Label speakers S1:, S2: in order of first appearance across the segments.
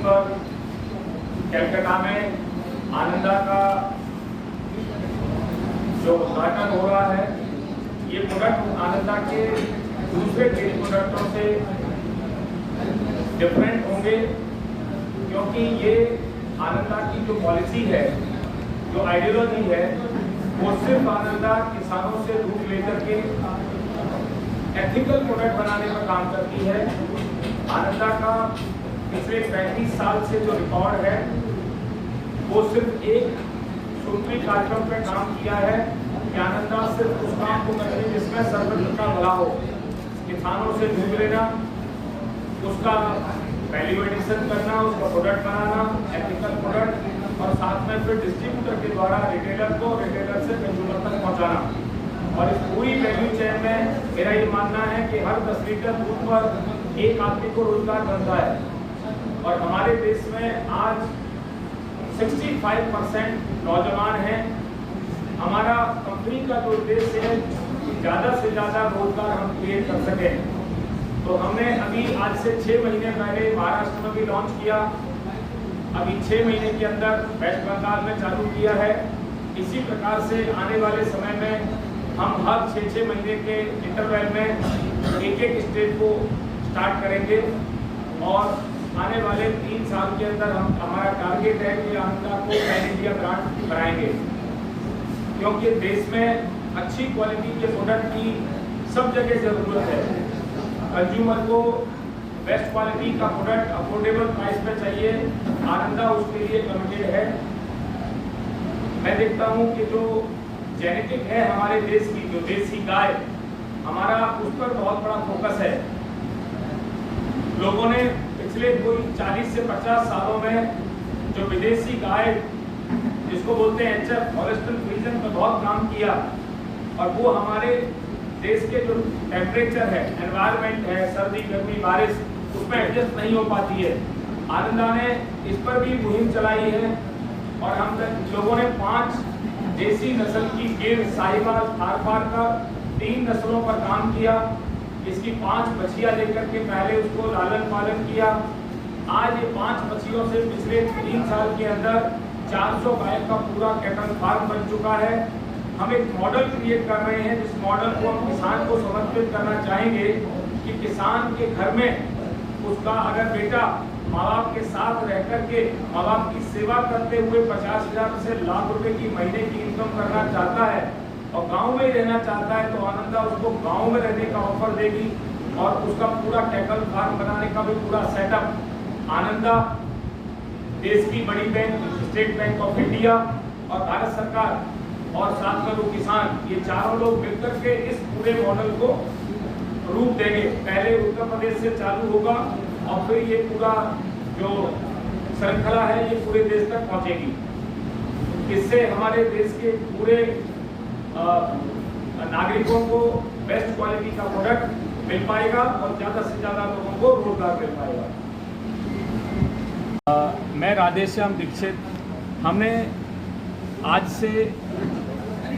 S1: पर कलकत्ता में आनंदा का जो उद्घाटन हो रहा है, ये प्रोडक्ट आनंदा के दूसरे डेयरी प्रोडक्टों से डिफरेंट होंगे, क्योंकि ये आनंदा की जो पॉलिसी है, जो आइडियोलॉजी है, वो सिर्फ आनंदा किसानों से दूध लेकर के एथिकल प्रोडक्ट बनाने पर काम करती है। आनंदा का पिछले 35 साल से जो रिकॉर्ड है, वो सिर्फ एक सूत्री कार्यक्रम पर काम किया है कि आनंदा सिर्फ उस काम को करती है जिसमें सर्वत्र का भला हो। किसानों से दूध लेना, उसका वैल्यू एडिशन करना, उसका प्रोडक्ट बनाना, एथिकल प्रोडक्ट, और साथ में फिर डिस्ट्रीब्यूटर के द्वारा रिटेलर को, रिटेलर से कंज्यूमर तक पहुंचाना। और इस पूरी वैल्यू चेन में मेरा ये मानना है कि हर 10 लीटर दूध पर एक आदमी को रोजगार बनता है। और हमारे देश में आज 65% नौजवान हैं। हमारा कंपनी का जो उद्देश्य है कि ज़्यादा से ज़्यादा रोजगार हम क्रिएट कर सकें। तो हमने अभी आज से 6 महीने पहले महाराष्ट्र में भी लॉन्च किया, अभी 6 महीने के अंदर वेस्ट बंगाल में चालू किया है। इसी प्रकार से आने वाले समय में हम हर 6-6 महीने के इंटरवल में एक स्टेट को स्टार्ट करेंगे, और आने वाले 3 साल के अंदर हमारा टारगेट है कि आनंदा को पैन इंडिया ब्रांड बनाएंगे, क्योंकि देश में अच्छी क्वालिटी के प्रोडक्ट की सब जगह ज़रूरत है। कंज्यूमर को बेस्ट क्वालिटी का प्रोडक्ट अफोर्डेबल प्राइस पे चाहिए, आनंदा उसके लिए कमिटेड है। मैं देखता हूँ कि जो जेनेटिक है हमारे देश की, जो देसी गाय, हमारा उस पर बहुत बड़ा फोकस है। लोगों ने पिछले कोई 40 से 50 सालों में जो विदेशी गाय, जिसको बोलते हैं HF, हॉलिस्टिन फ्रीजन, पर बहुत काम किया, और वो हमारे देश के जो टेम्परेचर है, एनवायरनमेंट है, सर्दी गर्मी बारिश, उसमें एडजस्ट नहीं हो पाती है। आनंदा ने इस पर भी मुहिम चलाई है, और हम लोगों ने 5 देसी नस्ल की गिर, साहिवाल, थारपार का 3 नस्लों पर काम किया। इसकी 5 बछियाँ लेकर के पहले उसको लालन पालन किया। आज ये 5 बछियों से पिछले 3 साल के अंदर 400 गाय का पूरा कैटल फार्म बन चुका है। हम एक मॉडल क्रिएट कर रहे हैं, जिस मॉडल को हम किसान को समर्पित करना चाहेंगे कि किसान के घर में उसका अगर बेटा माँ बाप के साथ रह करके माँ बाप की सेवा करते हुए 50,000 से लाख रुपए की महीने की इनकम करना चाहता है और गांव में ही रहना चाहता है, तो आनंदा उसको गांव में रहने का ऑफर देगी, और उसका पूरा कैटल फार्म बनाने का भी पूरा सेटअप आनंदा, देश की बड़ी bank state bank of India और भारत सरकार और साथ में वो किसान, ये चारों लोग मिलकर के इस पूरे मॉडल को रूप देंगे। पहले उत्तर प्रदेश से चालू होगा, और फिर ये पूरा जो श्रृंखला है ये पूरे देश तक पहुंचेगी। इससे हमारे देश के पूरे नागरिकों को बेस्ट क्वालिटी का प्रोडक्ट मिल पाएगा, और ज़्यादा से ज़्यादा लोगों को रोजगार मिल पाएगा। मैं राधेश्याम दीक्षित, हमने आज से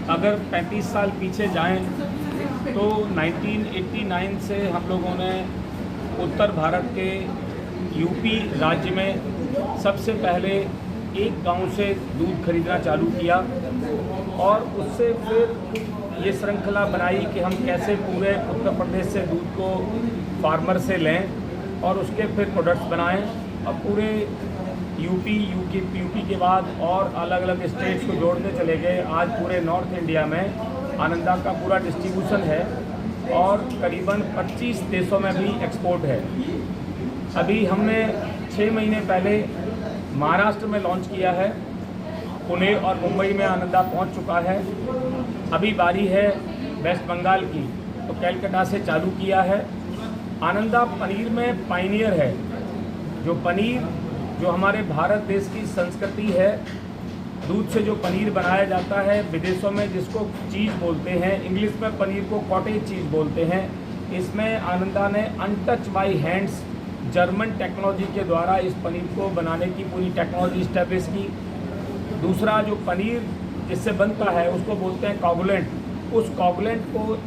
S1: अगर 35 साल पीछे जाएं तो 1989 से हम लोगों ने उत्तर भारत के यूपी राज्य में सबसे पहले एक गांव से दूध खरीदना चालू किया, और उससे फिर ये श्रृंखला बनाई कि हम कैसे पूरे उत्तर प्रदेश से दूध को फार्मर से लें और उसके फिर प्रोडक्ट्स बनाएं, और पूरे यूपी के बाद और अलग अलग स्टेट्स को जोड़ते चले गए। आज पूरे नॉर्थ इंडिया में आनंदा का पूरा डिस्ट्रीब्यूशन है, और करीबन 25 देशों में भी एक्सपोर्ट है। अभी हमने 6 महीने पहले महाराष्ट्र में लॉन्च किया है, पुणे और मुंबई में आनंदा पहुंच चुका है। अभी बारी है वेस्ट बंगाल की, तो कलकत्ता से चालू किया है। आनंदा पनीर में पायनियर है। जो पनीर, जो हमारे भारत देश की संस्कृति है, दूध से जो पनीर बनाया जाता है, विदेशों में जिसको चीज़ बोलते हैं, इंग्लिश में पनीर को कॉटेज चीज़ बोलते हैं, इसमें आनंदा ने untouch by hands German technology के द्वारा इस पनीर को बनाने की पूरी टेक्नोलॉजी इस्टेब्लिश की। दूसरा, जो पनीर जिससे बनता है उसको बोलते हैं कोगुलेंट। उस कोगुलेंट को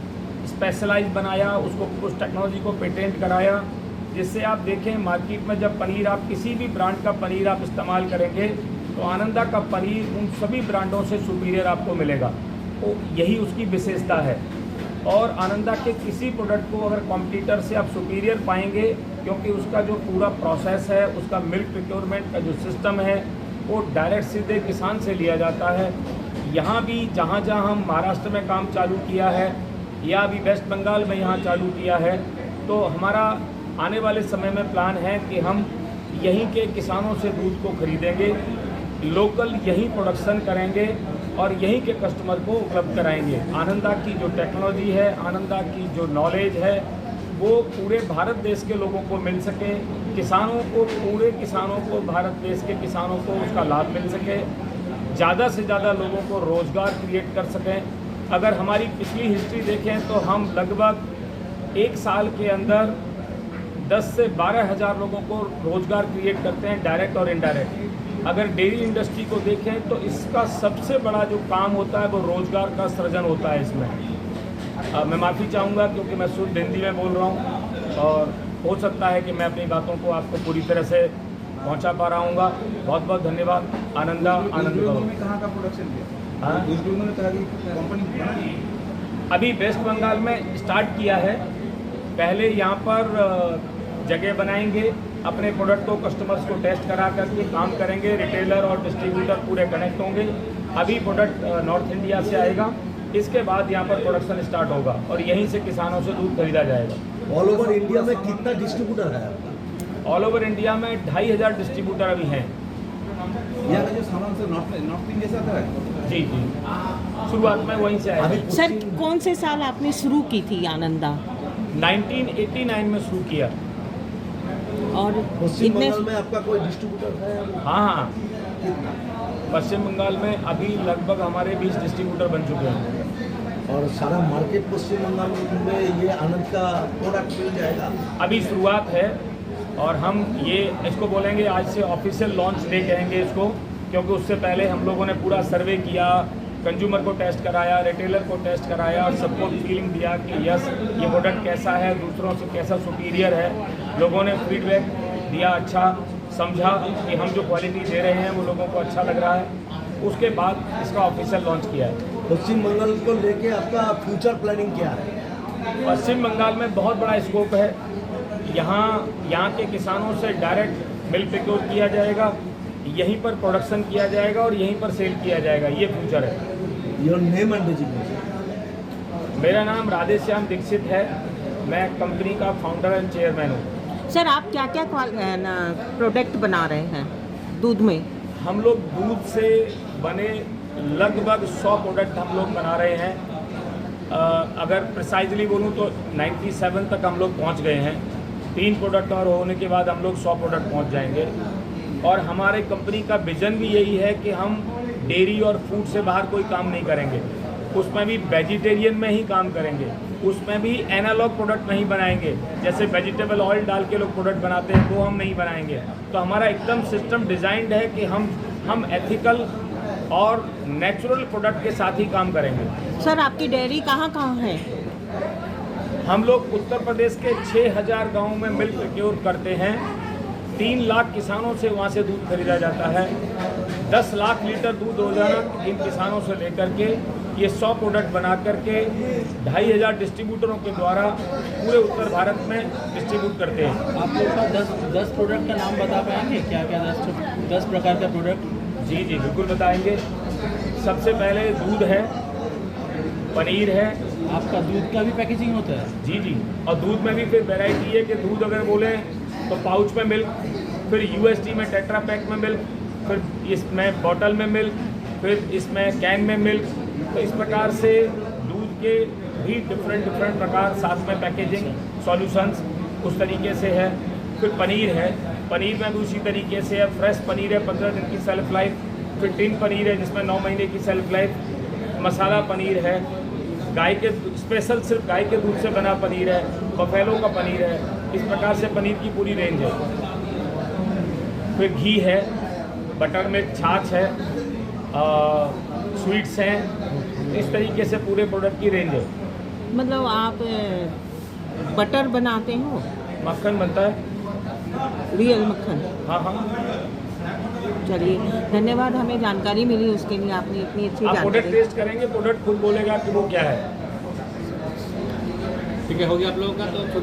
S1: स्पेशलाइज बनाया, उसको उस टेक्नोलॉजी को पेटेंट कराया। जिससे आप देखें मार्केट में जब पनीर आप किसी भी ब्रांड का पनीर आप इस्तेमाल करेंगे तो आनंदा का पनीर उन सभी ब्रांडों से सुपीरियर आपको मिलेगा। तो यही उसकी विशेषता है। और आनंदा के किसी प्रोडक्ट को अगर कॉम्पिटिटर से आप सुपीरियर पाएंगे, क्योंकि उसका जो पूरा प्रोसेस है, उसका मिल्क प्रोक्योरमेंट का जो सिस्टम है वो डायरेक्ट सीधे किसान से लिया जाता है। यहाँ भी जहाँ जहाँ हम महाराष्ट्र में काम चालू किया है या अभी वेस्ट बंगाल में यहाँ चालू किया है, तो हमारा आने वाले समय में प्लान है कि हम यहीं के किसानों से दूध को खरीदेंगे, लोकल यहीं प्रोडक्शन करेंगे और यहीं के कस्टमर को उपलब्ध कराएंगे। आनंदा की जो टेक्नोलॉजी है, आनंदा की जो नॉलेज है, वो पूरे भारत देश के लोगों को मिल सके, किसानों को, पूरे किसानों को, भारत देश के किसानों को उसका लाभ मिल सके, ज़्यादा से ज़्यादा लोगों को रोज़गार क्रिएट कर सकें। अगर हमारी पिछली हिस्ट्री देखें तो हम लगभग एक साल के अंदर 10 से 12 हज़ार लोगों को रोज़गार क्रिएट करते हैं, डायरेक्ट और इनडायरेक्ट। अगर डेयरी इंडस्ट्री को देखें तो इसका सबसे बड़ा जो काम होता है वो रोज़गार का सृजन होता है इसमें। मैं माफ़ी चाहूँगा क्योंकि मैं शुद्ध हिंदी में बोल रहा हूँ और हो सकता है कि मैं अपनी बातों को आपको पूरी तरह से पहुँचा पा रहा हूँगा। बहुत बहुत धन्यवाद। आनंदा आनंद
S2: में कहाँ का प्रोडक्शन किया?
S1: हाँ,
S2: कंपनी
S1: अभी वेस्ट बंगाल में स्टार्ट किया है। पहले यहाँ पर जगह बनाएंगे, अपने प्रोडक्ट को कस्टमर्स को टेस्ट करा करके काम करेंगे, रिटेलर और डिस्ट्रीब्यूटर पूरे कनेक्ट होंगे। अभी प्रोडक्ट नॉर्थ इंडिया से आएगा, इसके बाद यहाँ पर प्रोडक्शन स्टार्ट होगा और यहीं से किसानों से दूध खरीदा जाएगा।
S3: ऑल ओवर इंडिया में कितना डिस्ट्रीब्यूटर है आपका?
S1: ऑल ओवर इंडिया में 2500 डिस्ट्रीब्यूटर अभी हैं।
S2: यहाँ का जो सामान से नॉर्थ इंडिया से आता है?
S1: जी जी, शुरुआत में वहीं से आया।
S4: सर कौन से साल आपने शुरू की थी आनंदा?
S1: 1989 में शुरू किया।
S4: और
S3: पश्चिम
S4: इतने
S3: बंगाल में आपका कोई डिस्ट्रीब्यूटर है?
S1: हाँ, पश्चिम बंगाल में अभी लगभग हमारे 20 डिस्ट्रीब्यूटर बन चुके हैं।
S3: और सारा मार्केट पश्चिम बंगाल में ये आनंद का प्रोडक्ट मिल जाएगा?
S1: अभी शुरुआत है और हम ये इसको बोलेंगे आज से ऑफिशियल लॉन्च डे कहेंगे इसको, क्योंकि उससे पहले हम लोगों ने पूरा सर्वे किया, कंज्यूमर को टेस्ट कराया, रिटेलर को टेस्ट कराया और सबको फीलिंग दिया कि यस ये प्रोडक्ट कैसा है, दूसरों से कैसा सुपीरियर है। लोगों ने फीडबैक दिया, अच्छा समझा कि हम जो क्वालिटी दे रहे हैं वो लोगों को अच्छा लग रहा है। उसके बाद इसका ऑफिशियल लॉन्च किया है।
S3: पश्चिम बंगाल को लेके आपका फ्यूचर प्लानिंग क्या है?
S1: पश्चिम बंगाल में बहुत बड़ा स्कोप है। यहाँ के किसानों से डायरेक्ट मिल्क प्रोक्योर किया जाएगा, यहीं पर प्रोडक्शन किया जाएगा और यहीं पर सेल किया जाएगा। ये फ्यूचर है।
S3: Your name and designation?
S1: मेरा नाम राधेश्याम दीक्षित है, मैं कंपनी का फाउंडर एंड चेयरमैन हूँ।
S4: सर आप क्या क्या प्रोडक्ट बना रहे हैं दूध में?
S1: हम लोग दूध से बने लगभग 100 प्रोडक्ट हम लोग बना रहे हैं। अगर प्रिसाइजली बोलूँ तो 97 तक हम लोग पहुँच गए हैं। 3 प्रोडक्ट और होने के बाद हम लोग 100 प्रोडक्ट पहुँच जाएंगे। और हमारे कंपनी का विजन भी यही है कि हम डेयरी और फूड से बाहर कोई काम नहीं करेंगे, उसमें भी वेजिटेरियन में ही काम करेंगे, उसमें भी एनालॉग प्रोडक्ट नहीं बनाएंगे। जैसे वेजिटेबल ऑयल डाल के लोग प्रोडक्ट बनाते हैं वो हम नहीं बनाएंगे। तो हमारा एकदम सिस्टम डिज़ाइंड है कि हम एथिकल और नेचुरल प्रोडक्ट के साथ ही काम करेंगे।
S4: सर आपकी डेयरी कहाँ कहाँ है?
S1: हम लोग उत्तर प्रदेश के 6000 गाँव में मिल्क प्रोक्योर करते हैं। 3 लाख किसानों से वहाँ से दूध खरीदा जाता है। 10 लाख लीटर दूध रोजाना इन किसानों से लेकर के ये 100 प्रोडक्ट बना करके 2500 डिस्ट्रीब्यूटरों के द्वारा पूरे उत्तर भारत में डिस्ट्रीब्यूट करते हैं।
S5: आप लोग का 10 प्रोडक्ट का नाम बता पाएंगे? क्या क्या 10 प्रकार का प्रोडक्ट?
S1: जी जी बिल्कुल बताएंगे। सबसे पहले दूध है, पनीर है।
S5: आपका दूध का भी पैकेजिंग होता है?
S1: जी जी, और दूध में भी फिर वैरायटी है कि दूध अगर बोले तो पाउच में मिल्क, फिर यूएसटी में टेट्रा पैक में मिल्क, फिर इसमें बॉटल में मिल्क, फिर इसमें कैन में मिल्क। तो इस प्रकार से दूध के भी डिफरेंट प्रकार, साथ में पैकेजिंग सॉल्यूशंस उस तरीके से है। फिर पनीर है, पनीर में भी उसी तरीके से है। फ्रेश पनीर है, 15 दिन की सेल्फ लाइफ। फिर टिन पनीर है जिसमें 9 महीने की सेल्फ लाइफ। मसाला पनीर है, गाय के स्पेशल सिर्फ गाय के दूध से बना पनीर है, बफेलो का पनीर है। इस प्रकार से पनीर की पूरी रेंज है। फिर घी है, बटर मिल्क, छाछ है, स्वीट्स हैं। इस तरीके से पूरे प्रोडक्ट की रेंज है।
S4: मतलब आप बटर बनाते हो?
S1: मक्खन बनता है।
S4: रियल मक्खन।
S1: हाँ हाँ,
S4: चलिए, धन्यवाद, हमें जानकारी मिली उसके लिए, आपने इतनी अच्छी
S1: आप प्रोडक्ट
S4: जानकारी।
S1: टेस्ट करेंगे, प्रोडक्ट खुद बोलेगा कि वो क्या है।
S5: ठीक है, हो गया आप लोगों का तो